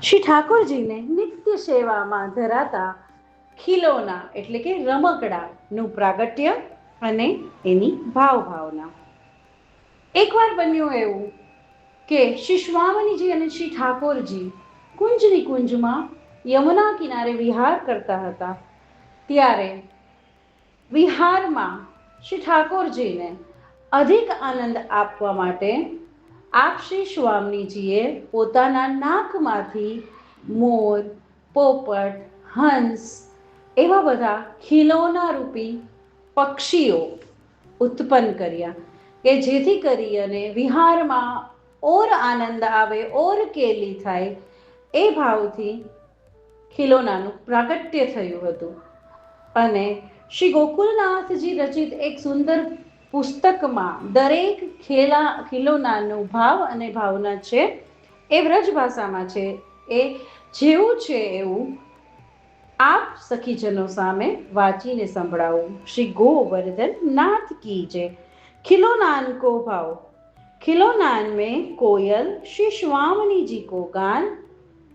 શ્રી ઠાકોરજીને નિત્ય સેવામાં ધરાતા ખીલોના એટલે કે રમકડાનું પ્રાગટ્ય અને એની ભાવના. એકવાર બન્યું એવું કે શ્રી સ્વામીજી અને શ્રી ઠાકોરજી કુંજની કુંજમાં યમુના કિનારે વિહાર કરતા હતા. ત્યારે વિહારમાં શ્રી ઠાકોરજીને અધિક આનંદ આપવા માટે આપ શ્રી સ્વામીજીએ પોતાના નાકમાંથી મોર, પોપટ, હંસ એવા બધા ખીલોના રૂપી પક્ષીઓ ઉત્પન્ન કર્યા કે જેથી કરી અને વિહારમાં ઓર આનંદ આવે, ઓર કેલી થાય એ ભાવથી ખિલોનાનું પ્રાગટ્ય થયું હતું. અને શ્રી ગોકુલનાથજી રચિત એક સુંદર પુસ્તકમાં દરેક ખિલોનાનું ભાવ અને ભાવના છે એ વ્રજ ભાષામાં છે. એ જેવું છે એવું આપ સખીજનો સામે વાંચીને સંભળાવું. શ્રી ગોવર્ધન नाथ की जय. खिलौनान को भाव. खिलौनान में कोयल श्री स्वामिनी जी को गान,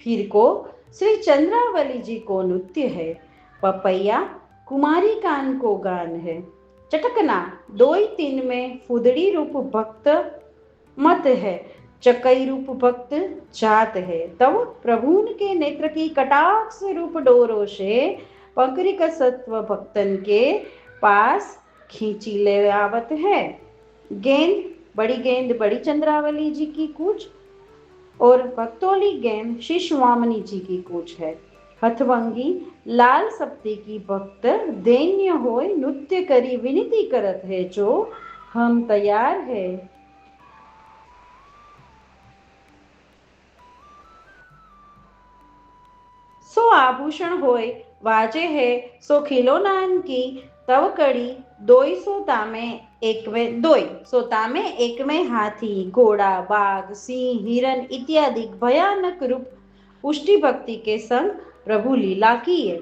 फिर को श्री चंद्रावली जी को नृत्य है, पपैया कुमारी कान को गान है, चटकना दोई तीन में फुदड़ी रूप भक्त मत है, चकई रूप भक्त जात है, तब प्रभुन के नेत्र की कटाक्ष रूप डोरों से पंकरिक सत्व भक्तन के पास खींची ले आवत है. गेंद बड़ी चंद्रावली जी की कूच और भक्तोली गेंद श्री स्वामिनी जी की कूच है. हथवंगी लाल सप्ती की भक्त दैन्य होय नृत्य करी विनती करत है, जो हम तैयार है. सो आभूषण होय वाजे है, सो खिलौनान की तवकड़ी दोई सो तामे एक में हाथी, घोड़ा, बाघ, सिंह, हिरन इत्यादि भयानक रूप पुष्टि भक्ति के संग प्रभु लीला किए.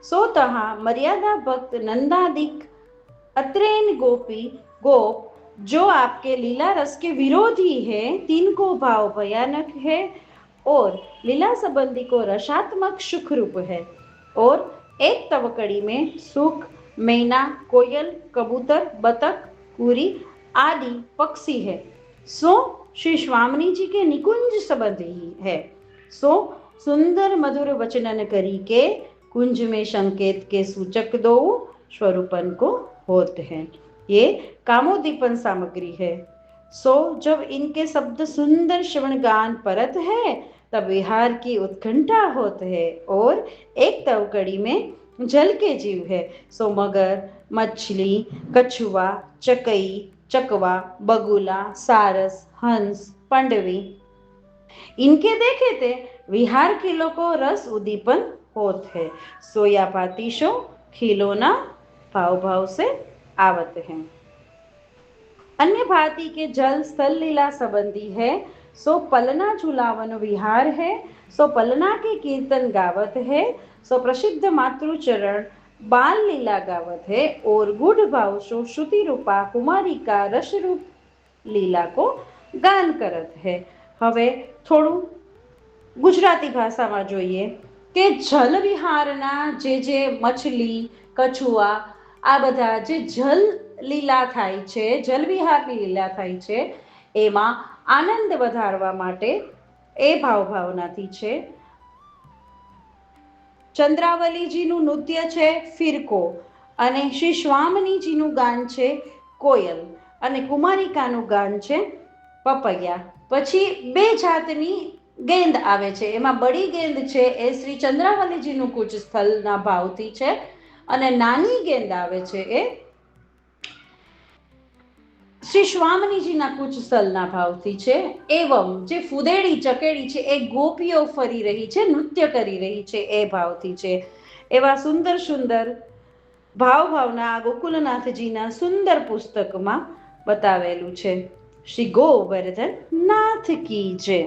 सो तहा मर्यादा भक्त नंदादिक अत्रेन गोप जो आपके लीला रस के विरोधी है, तिनको भाव भयानक है और लीला संबंधी को रसात्मक सुख रूप है. और एक तवकड़ी में सुख, मैना, कोयल, कबूतर, बतख, कुरी आदि पक्षी है. सो श्री स्वामिनी जी के निकुंज संबंधी है. सो सुंदर मधुर वचनन करी के कुंज में संकेत के सूचक दो स्वरूपन को होते हैं. ये कामोदीपन सामग्री है. सो जब इनके शब्द सुंदर श्रवण गान परत है, तब विहार की उत्कंठा होते है. और एक तवकड़ी में जल के जीव है. सो मगर, मछली, कछुआ, चकई, चकवा, बगुला, सारस, हंस, पंडवी इनके देखे थे विहार खिलो को रस उदीपन होत है. सोया पातीशो खिलौना भाव भाव से आवत है. अन्य भांति के जल स्थल लीला संबंधी है. सो पलना झुलावन विहार है. सो पलना के कीर्तन गावत है. सो प्रसिद्ध मातृचरण बाल लीला गावत है. और गुढ़ भाव सो श्रुति रूपा कुमारी का रस रूप लीला को गान करत है. હવે થોડું ગુજરાતી ભાષામાં જોઈએ કે જલ વિહારના જે મછલી, કછુઆ આ બધા જે જલ લીલા થાય છે, જલ વિહારની લીલા થાય છે, એમાં આનંદ વધારવા માટે એ ભાવનાથી છે. ચંદ્રાવલીજીનું નૃત્ય છે ફિરકો અને શ્રી સ્વામિનીજીનું ગાન છે કોયલ અને કુમારિકાનું ગાન છે પપૈયા. પછી બે જાતની ગેંદ આવે છે. એમાં બડી ગેંદ છે એ શ્રી ચંદ્રાવલીજીનું કુચ સ્થળના ભાવથી છે અને નાની ગેંદ આવે છે એ શ્રી સ્વામિનીજીના કુચ સ્થળના ભાવથી છે. એવમ જે ફુદેડી ચકેડી છે એ ગોપીઓ ફરી રહી છે, નૃત્ય કરી રહી છે એ ભાવથી છે. એવા સુંદર સુંદર ભાવના ગોકુલનાથજીના સુંદર પુસ્તકમાં બતાવેલું છે. શ્રી ગોવર્ધન નાથ કી જય.